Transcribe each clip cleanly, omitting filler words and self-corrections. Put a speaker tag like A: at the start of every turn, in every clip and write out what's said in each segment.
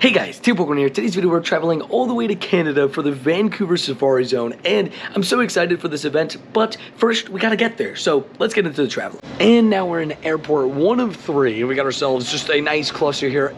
A: Hey guys, Team Pokemon here. Today's video we're traveling all the way to Canada for the Vancouver Safari Zone, and I'm so excited for this event, but first we gotta get there, so let's get into the travel. And now we're in airport 1 of 3, and we got ourselves just a nice cluster here.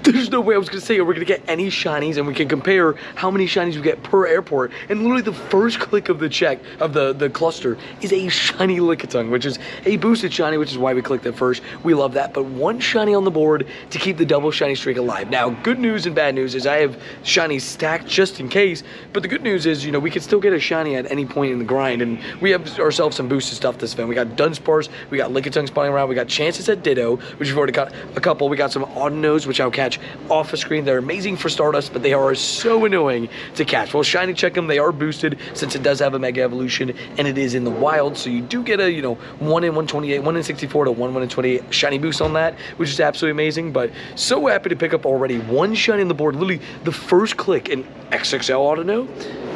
A: There's no way I was gonna say we're gonna get any shinies, and we can compare how many shinies we get per airport. And literally the first click of the check of the cluster is a shiny Lickitung, which is a boosted shiny, which is why we clicked it first. We love that. But 1 shiny on the board to keep the double shiny streak alive. Now, good news and bad news is I have shinies stacked just in case. But the good news is, you know, we can still get a shiny at any point in the grind, and we have ourselves some boosted stuff this event. We got Dunsparce, we got Lickitung spawning around, we got chances at Ditto, which we've already got a couple. We got some Audinos, which I'll catch off the screen. They're amazing for Stardust, but they are so annoying to catch. Well, shiny check them. They are boosted since it does have a Mega Evolution and it is in the wild, so you do get a, you know, 1 in 128, 1 in 64 to 1 in 28 shiny boost on that, which is absolutely amazing. But so happy to pick up already 1 shiny on the board. Literally the first click, an XXL Audino.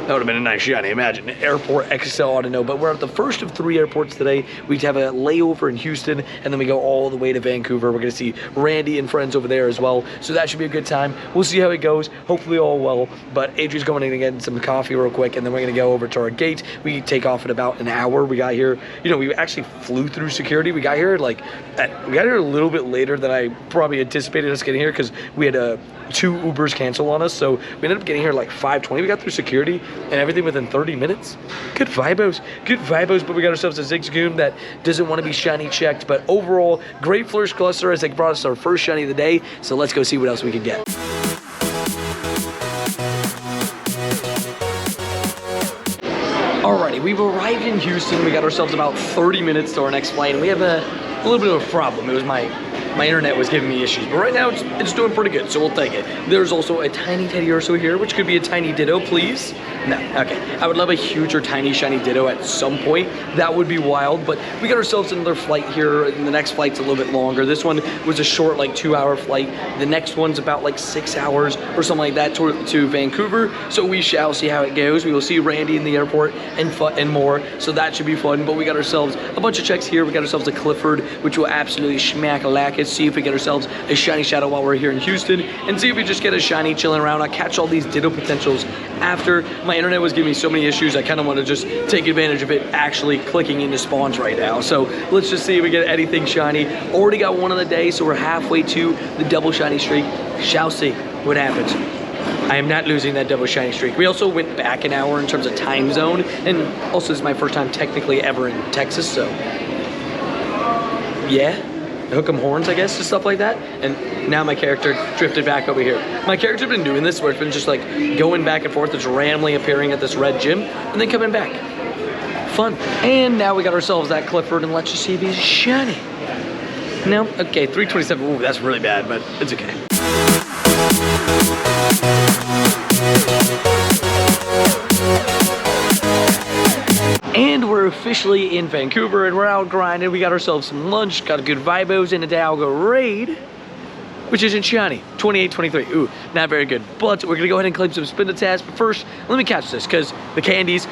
A: That would have been a nice shiny, imagine. Airport XXL Audino. But we're at the first of 3 airports today. We have a layover in Houston, and then we go all the way to Vancouver. We're going to see Randy and friends over there as well. So that should be a good time. We'll see how it goes. Hopefully all well. But Adrian's going in to get some coffee real quick, and then we're going to go over to our gate. We take off in about an hour. We got here, you know, we actually flew through security. We got here we got here a little bit later than I probably anticipated us getting here, because we had 2 Ubers cancel on us. So we ended up getting here like 5:20. We got through security and everything within 30 minutes. Good vibos, but we got ourselves a Zigzagoon that doesn't want to be shiny checked. But overall, great first cluster as they brought us our first shiny of the day. So let's go see what else we can get. Alrighty, we've arrived in Houston. We got ourselves about 30 minutes to our next flight, and we have a little bit of a problem. It was my internet was giving me issues, but right now it's doing pretty good, so we'll take it. There's also a tiny Teddy Urso here, which could be a tiny Ditto, please. No, okay. I would love a huge or tiny shiny Ditto at some point. That would be wild, but we got ourselves another flight here, and the next flight's a little bit longer. This one was a short, like 2-hour flight. The next one's about like 6 hours or something like that to Vancouver, so we shall see how it goes. We will see Randy in the airport and more, so that should be fun. But we got ourselves a bunch of checks here. We got ourselves a Clifford, which will absolutely schmack-a-lack it. See if we get ourselves a shiny Shadow while we're here in Houston, and see if we just get a shiny chilling around. I'll catch all these Ditto potentials after. My internet was giving me so many issues, I kind of want to just take advantage of it actually clicking into spawns right now. So let's just see if we get anything shiny. Already got 1 on the day, so we're halfway to the double shiny streak. Shall see what happens. I am not losing that double shiny streak. We also went back an hour in terms of time zone, and also this is my first time technically ever in Texas, so yeah. Hook 'em horns, I guess, and stuff like that. And now my character drifted back over here. My character's been doing this where it's been just like going back and forth, just randomly appearing at this red gym and then coming back. Fun. And now we got ourselves that Clifford, and let's just see if he's shiny. No? Okay, 327. Ooh, that's really bad, but it's okay. And we're officially in Vancouver, and we're out grinding. We got ourselves some lunch, got a good vibos in a Dialga raid, which isn't shiny. 28-23. Ooh, not very good. But we're gonna go ahead and claim some Spinatas. But first, let me catch this, because the candies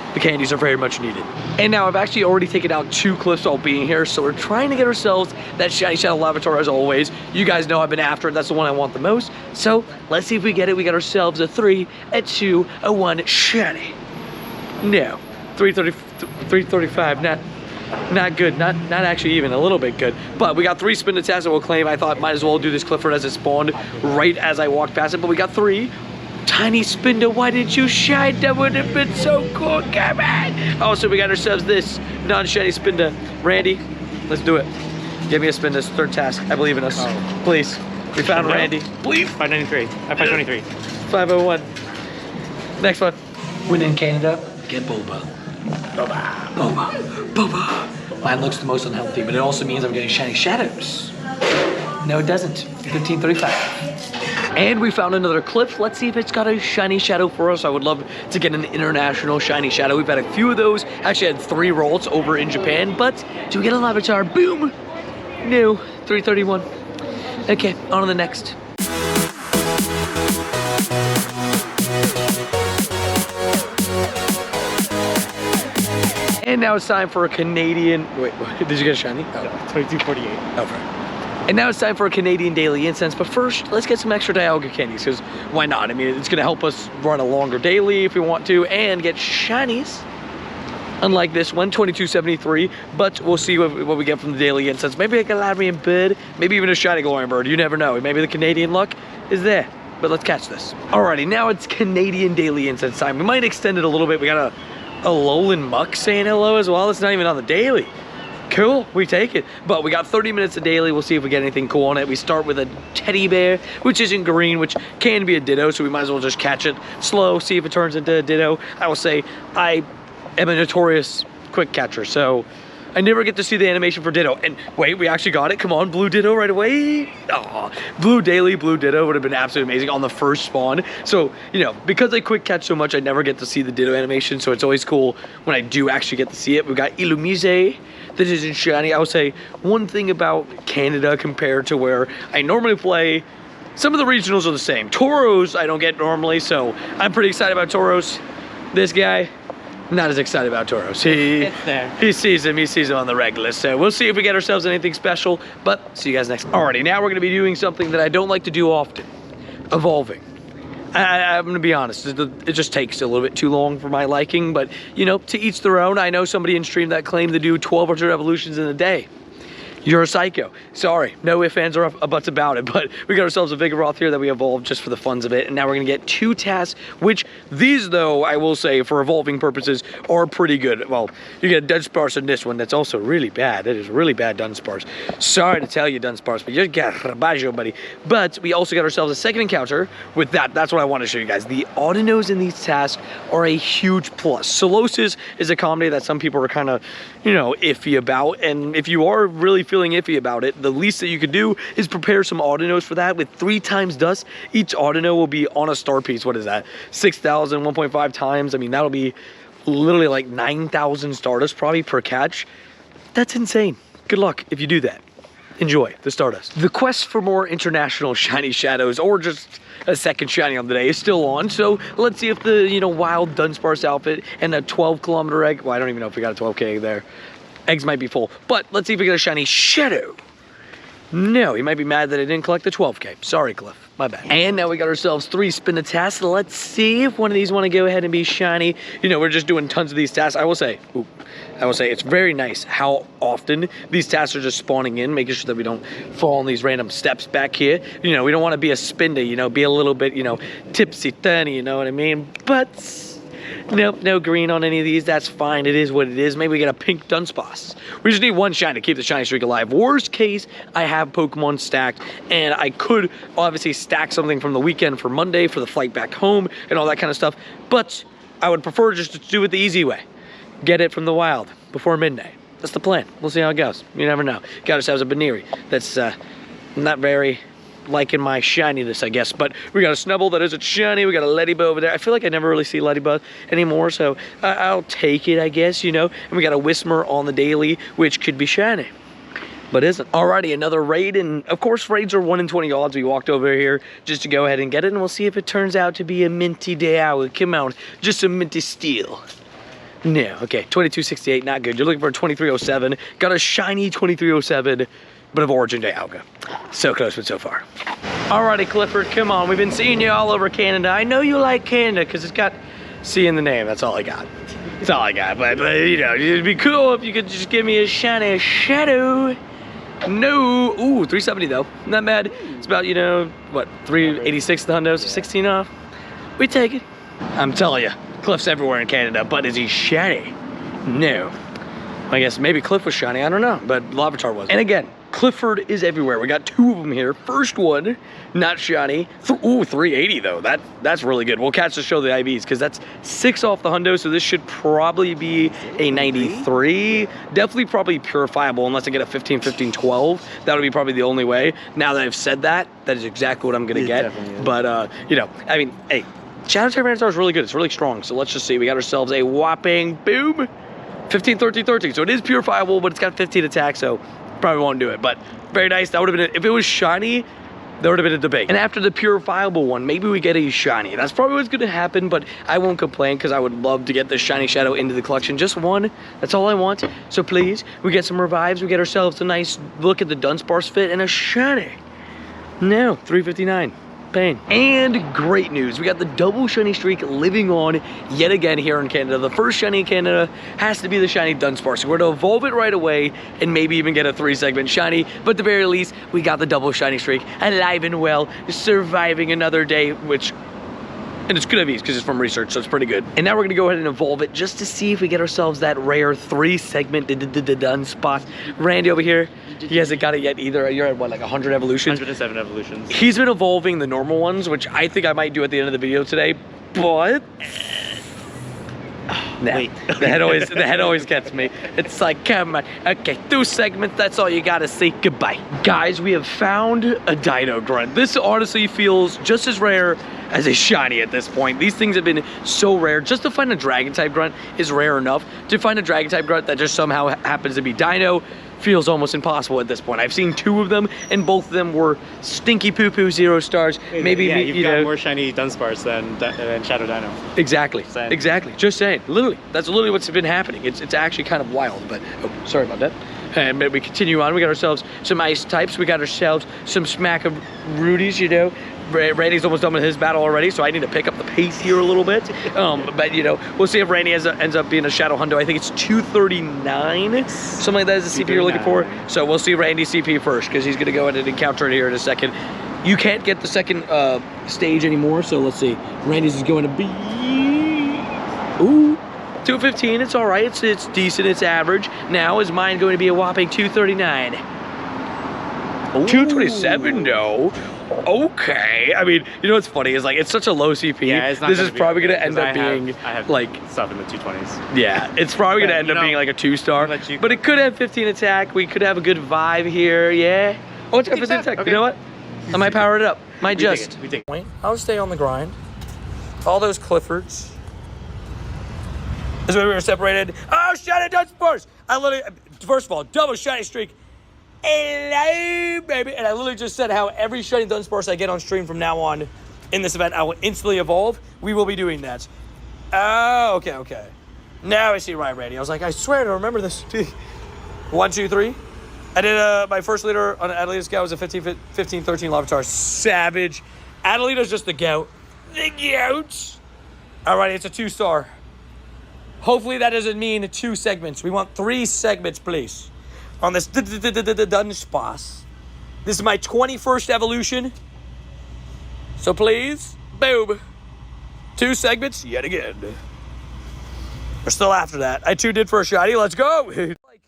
A: are very much needed. And now I've actually already taken out 2 cliffs while being here, so we're trying to get ourselves that shiny Shadow Lavatar as always. You guys know I've been after it. That's the one I want the most. So let's see if we get it. We got ourselves a 3, a 2, a 1 shiny. No. 335, not good, not actually even a little bit good. But we got 3 Spinatas that we'll claim. I thought might as well do this Clifford as it spawned right as I walked past it, but we got 3. Tiny Spinda, why didn't you shine? That would have been so cool, come on. Also, we got ourselves this non-shiny Spinda. Randy, let's do it. Give me a Spinda, 3rd task. I believe in us. Oh. Please. We found Randy. Please.
B: 593. 523.
A: 501. Next one. When in Canada, get Boba. Boba. Mine looks the most unhealthy, but it also means I'm getting shiny shadows. No, it doesn't. 1535. And we found another cliff. Let's see if it's got a shiny shadow for us. I would love to get an international shiny shadow. We've had a few of those. Actually had 3 rolls over in Japan, but do we get a Lavatar? Boom. No, 331. Okay, on to the next. And now it's time for a Canadian. Wait, did you get a shiny?
B: Oh. 2248.
A: Over. And now it's time for a Canadian daily incense, but first, let's get some extra Dialga candies, because why not? I mean, it's gonna help us run a longer daily if we want to, and get shinies. Unlike this one, 2273, but we'll see what we get from the daily incense. Maybe a Galarian bird, maybe even a shiny glowing bird, you never know. Maybe the Canadian luck is there, but let's catch this. Alrighty, now it's Canadian daily incense time. We might extend it a little bit. We got a Alolan Muck saying hello as well. It's not even on the daily. Cool, we take it. But we got 30 minutes of daily. We'll see if we get anything cool on it. We start with a teddy bear, which isn't green, which can be a ditto, so we might as well just catch it slow, see if it turns into a ditto. I will say, I am a notorious quick catcher, so I never get to see the animation for ditto. And wait, we actually got it. Come on, blue ditto right away. Aw, blue daily, blue ditto would have been absolutely amazing on the first spawn. So, you know, because I quick catch so much, I never get to see the ditto animation, so it's always cool when I do actually get to see it. We've got Illumise. This isn't shiny. I would say one thing about Canada compared to where I normally play, some of the regionals are the same. Tauros I don't get normally, so I'm pretty excited about Tauros. This guy, not as excited about Tauros. He sees him on the regular. So we'll see if we get ourselves anything special, but see you guys next time. Alrighty, now we're gonna be doing something that I don't like to do often, evolving. I'm gonna be honest, it just takes a little bit too long for my liking, but you know, to each their own. I know somebody in stream that claimed to do 1,200 evolutions in a day. You're a psycho. Sorry, no ifs, ands, or buts about it, but we got ourselves a Vigoroth here that we evolved just for the funs of it, and now we're gonna get 2 tasks, which these, though, I will say, for evolving purposes, are pretty good. Well, you get a Dunsparce in this one that's also really bad. That is really bad Dunsparce. Sorry to tell you, Dunsparce, but you got Rabaggio, buddy. But we also got ourselves a second encounter with that. That's what I want to show you guys. The Audinoes in these tasks are a huge plus. Solosis is a comedy that some people are kind of, you know, iffy about, and if you are really feeling iffy about it, the least that you could do is prepare some Audinoes for that. With 3 times dust, each Audino will be on a star piece. What is that? 6,000, 1.5 times. I mean, that'll be literally like 9,000 Stardust probably per catch. That's insane. Good luck if you do that. Enjoy the Stardust. The quest for more international shiny shadows, or just a second shiny on the day, is still on. So let's see if the, you know, wild Dunsparce outfit and a 12-kilometer egg. Well, I don't even know if we got a 12K egg there. Eggs might be full, but let's see if we get a shiny shadow. No, he might be mad that I didn't collect the 12K. Sorry, Cliff, my bad. And now we got ourselves 3 spin the tasks. Let's see if one of these want to go ahead and be shiny. You know, we're just doing tons of these tasks. I will say it's very nice how often these tasks are just spawning in, making sure that we don't fall on these random steps back here. You know, we don't want to be a spin day, you know, be a little bit, you know, tipsy-turny, you know what I mean? But nope, no green on any of these. That's fine. It is what it is. Maybe we get a pink Dunsparce. We just need 1 shiny to keep the shiny streak alive. Worst case, I have Pokemon stacked, and I could obviously stack something from the weekend for Monday for the flight back home and all that kind of stuff. But I would prefer just to do it the easy way. Get it from the wild before midnight. That's the plan. We'll see how it goes. You never know. Got ourselves a Baneri that's not very liking my shininess, I guess. But we got a Snubble that isn't shiny. We got a Ladybug over there. I feel like I never really see Ladybug anymore, so I'll take it, I guess, you know. And we got a Whismur on the daily, which could be shiny, but isn't. Alrighty, another raid, and of course raids are 1 in 20 odds. We walked over here just to go ahead and get it, and we'll see if it turns out to be a minty Dialga. Come on, just a minty steel. No, okay, 2268, not good. You're looking for a 2307. Got a shiny 2307, but of Origin Dialga. So close, but so far. Alrighty, Clifford, come on. We've been seeing you all over Canada. I know you like Canada because it's got C in the name. That's all I got. That's all I got. But you know, it'd be cool if you could just give me a shiny shadow. No, ooh, 370 though. Not bad. It's about, you know, what, 386 the hundos, 16 off. We take it. I'm telling you, Cliff's everywhere in Canada, but is he shiny? No. I guess maybe Cliff was shiny, I don't know, but Larvitar was. And again, Clifford is everywhere. We got 2 of them here. First one, not shiny. Ooh, 380 though. That's really good. We'll catch to show the IVs because that's 6 off the hundo, so this should probably be a 93. Definitely probably purifiable unless I get a 15, 15, 12. That would be probably the only way. Now that I've said that, that is exactly what I'm gonna get. But you know, I mean, hey, Shadow Tyranitar is really good. It's really strong. So let's just see. We got ourselves a whopping boom. 15, 13, 13. So it is purifiable, but it's got 15 attack, so probably won't do it. But very nice. That would have been it. If it was shiny, there would have been a debate. And after the purifiable one, maybe we get a shiny. That's probably what's gonna happen, but I won't complain because I would love to get this shiny shadow into the collection. Just one, that's all I want. So please, we get some revives, we get ourselves a nice look at the Dunsparce fit and a shiny. Now, 359. Pain. And great news, we got the double shiny streak living on yet again here in Canada. The first shiny in Canada has to be the shiny Dunsparce. So we're going to evolve it right away and maybe even get a 3-segment shiny, but at the very least we got the double shiny streak alive and well, surviving another day, which, and it's good of these because it's from research, so it's pretty good. And now we're gonna go ahead and evolve it just to see if we get ourselves that rare 3-segment Dunsparce. Randy over here, he hasn't got it yet either. You're at what, like 100 evolutions?
B: 107 evolutions.
A: He's been evolving the normal ones, which I think I might do at the end of the video today, but nah,
B: Wait.
A: the head always gets me. It's like, come on, okay, 2 segments, that's all you gotta say. Goodbye. Guys, we have found a Dino Grunt. This honestly feels just as rare as a shiny at this point. These things have been so rare. Just to find a Dragon type Grunt is rare enough. To find a Dragon type Grunt that just somehow happens to be Dino feels almost impossible at this point. I've seen 2 of them, and both of them were stinky poo-poo 0 stars. Maybe,
B: yeah,
A: you
B: you've got
A: know,
B: more shiny Dunsparce than Shadow Dino.
A: Exactly.
B: Saying.
A: Exactly. Just saying. Literally. That's literally what's been happening. It's actually kind of wild, but oh, sorry about that. And we continue on. We got ourselves some ice types. We got ourselves some smack of Rudies, you know. Randy's almost done with his battle already, so I need to pick up the pace here a little bit. But you know, we'll see if Randy ends up being a Shadow Hundo. I think it's 239, something like that is the CP you're looking for. So we'll see Randy's CP first, because he's gonna go ahead and encounter it here in a second. You can't get the second stage anymore, so let's see. Randy's is going to be, ooh, 215. It's all right. It's decent. It's average. Now is mine going to be a whopping 239. Ooh. 227 though. Okay, I mean, you know what's funny is like it's such a low CP.
B: Yeah, it's not
A: this is probably gonna end up
B: I
A: being
B: have
A: like
B: stuff in the 220s.
A: Yeah, it's probably gonna end up being like a 2-star. But it could have 15 attack. We could have a good vibe here. Yeah. Oh, it's got 15 attack. Okay. You know what? I might power it up. Might just.
B: We take it.
A: I'll stay on the grind. All those Cliffords. This is when we were separated. Oh, shiny Dunsparce! I literally, first of all, double shiny streak. Hello, baby. And I literally just said how every shiny Dunsparce I get on stream from now on in this event, I will instantly evolve. We will be doing that. Oh, okay. Now I see Ryan Randy. I was like, I swear to remember this. 1, 2, 3. I did my first leader on Adelita's Scout was a 15-13 Lavatar. Savage. Adelita's just the goat. The goat. Alrighty, it's a 2-star. Hopefully that doesn't mean 2 segments. We want 3 segments, please. On this Dunsparce. This is my 21st evolution. So please, boom. 2 segments yet again. We're still after that. I too did for a shiny. Let's go. Like,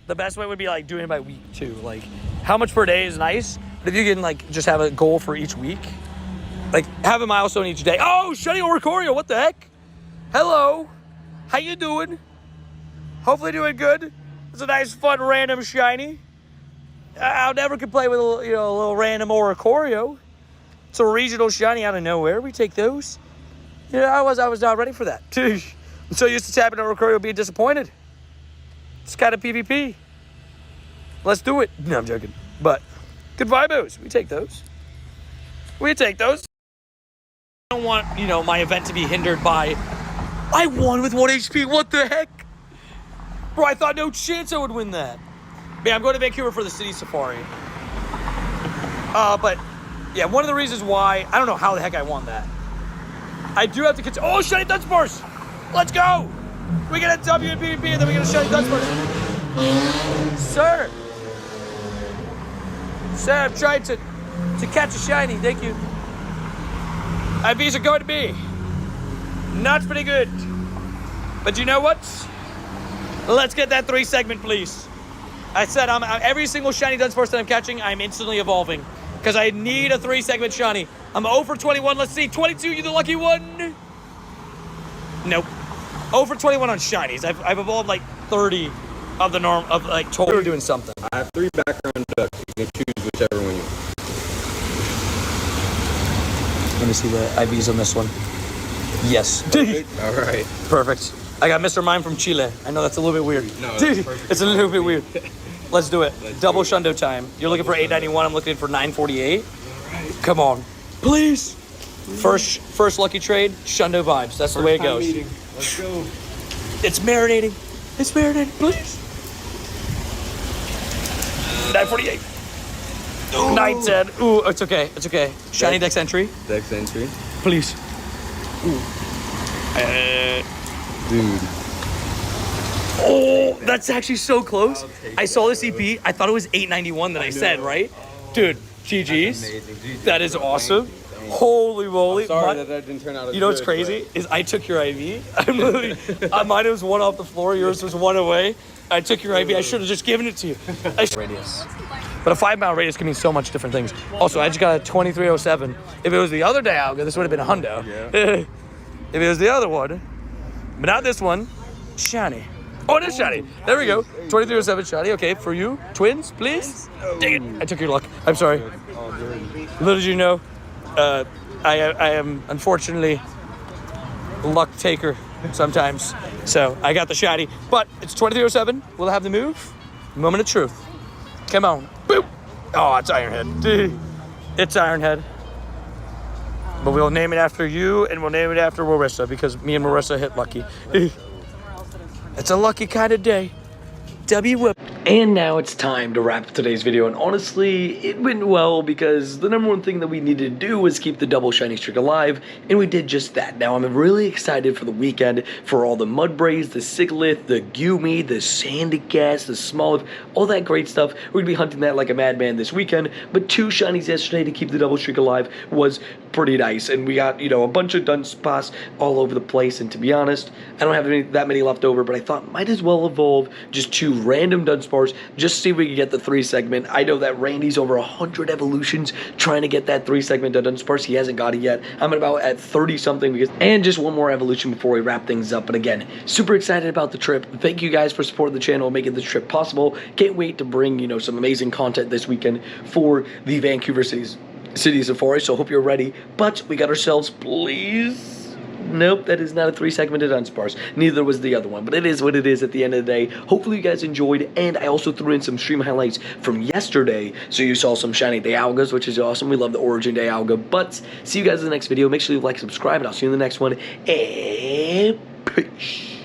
A: the best way would be like doing it by week too. Like, how much per day is nice, but if you can like just have a goal for each week, like have a milestone each day. Oh, shiny Oricorio, what the heck? Hello, how you doing? Hopefully doing good. It's a nice, fun, random shiny. I'll never complain with a little random Oricorio. It's a regional shiny out of nowhere. We take those. You know, I was not ready for that. I'm so used to tapping Oricorio being disappointed. It's kind of PvP. Let's do it. No, I'm joking. But good vibos. We take those. We take those. I don't want, my event to be hindered by, I won with 1 HP. What the heck? Bro, I thought no chance I would win that. Man, I'm going to Vancouver for the City Safari. But, yeah, one of the reasons why, I don't know how the heck I won that. I do have to consider, oh, shiny Dunsparce! Let's go! We get a W in PvP, and then we get a shiny Dunsparce. Sir, I'm trying to catch a shiny, thank you. IVs are going to be not pretty good. But you know what? Let's get that 3 segment, please. I said I'm every single shiny Dunsparce that I'm catching, I'm instantly evolving. Because I need a 3 segment shiny. I'm 0 for 21. Let's see. 22, you the lucky one. Nope. 0 for 21 on shinies. I've evolved like 30 of the norm of like total. We're doing something.
C: I have 3 background ducks. You can choose whichever one you want.
A: Let me see the IVs on this one. Yes.
C: All right.
A: Perfect. I got Mr. Mime from Chile. I know that's a little bit weird.
C: No, that's perfect.
A: It's a little bit weird. Let's do it.
C: Let's
A: Double
C: do it.
A: shundo time. You're looking for
C: Double shundo.
A: $8.91. I'm looking for $9.48. Come on. Please. First lucky trade, shundo vibes. That's the way it goes.
C: Let's go.
A: It's marinating. It's marinating. Please. 9.48. 9.10. Ooh, it's okay. It's okay. Shiny Dex entry.
C: Dex entry.
A: Please.
C: Dude.
A: Oh, that's actually so close. I saw this EP. I thought it was $8.91 that I said, right? Dude, GG's.
C: Amazing. GG.
A: That is awesome. Holy moly.
C: Sorry that didn't turn out as
A: You know what's
C: good,
A: crazy? Is I took your IV. I'm literally, mine was one off the floor. Yours was one away. I took your IV. I should have just given it to you. Radius. But a 5-mile radius can mean so much different things. Also, I just got a 2307. If it was the other Dialga, this would have been a hundo.
C: Yeah.
A: If it was the other one, but not this one, shiny. Oh, it is shiny. There we go. 2307 shiny. Okay, for you, twins, please. Dang it. I took your luck. I'm sorry. Little did you know, I am unfortunately luck taker sometimes. So I got the shiny, but it's 2307. We'll have the move. Moment of truth. Come on. Boop. Oh, it's Ironhead. Dude, it's Ironhead. But we'll name it after you, and we'll name it after Marissa, because me and Marissa hit lucky. It's a lucky kind of day. W-whip. And now it's time to wrap today's video, and honestly, it went well because the number one thing that we needed to do was keep the double shiny streak alive, and we did just that. Now I'm really excited for the weekend for all the Mudbrays, the Siglith, the Gumi, the Sandicast, the Smoliv, all that great stuff. We're gonna be hunting that like a madman this weekend, but 2 shinies yesterday to keep the double streak alive was pretty nice, and we got, you know, a bunch of Dunsparce all over the place, and to be honest, I don't have that many left over, but I thought might as well evolve just 2 random Dunsparce, just see if we can get the 3 segment. I know that Randy's over 100 evolutions trying to get that 3 segment to Dunsparce. He hasn't got it yet. I'm about at 30 something because, and just one more evolution before we wrap things up. But again, super excited about the trip. Thank you guys for supporting the channel and making this trip possible. Can't wait to bring, you know, some amazing content this weekend for the Vancouver City Safari, so hope you're ready. But we got ourselves, please. Nope, that is not a 3-segmented Dunsparce. Neither was the other one, but it is what it is at the end of the day. Hopefully you guys enjoyed, and I also threw in some stream highlights from yesterday, so you saw some shiny Dialgas, which is awesome. We love the Origin Dialga, but see you guys in the next video. Make sure you like, subscribe, and I'll see you in the next one, and peace.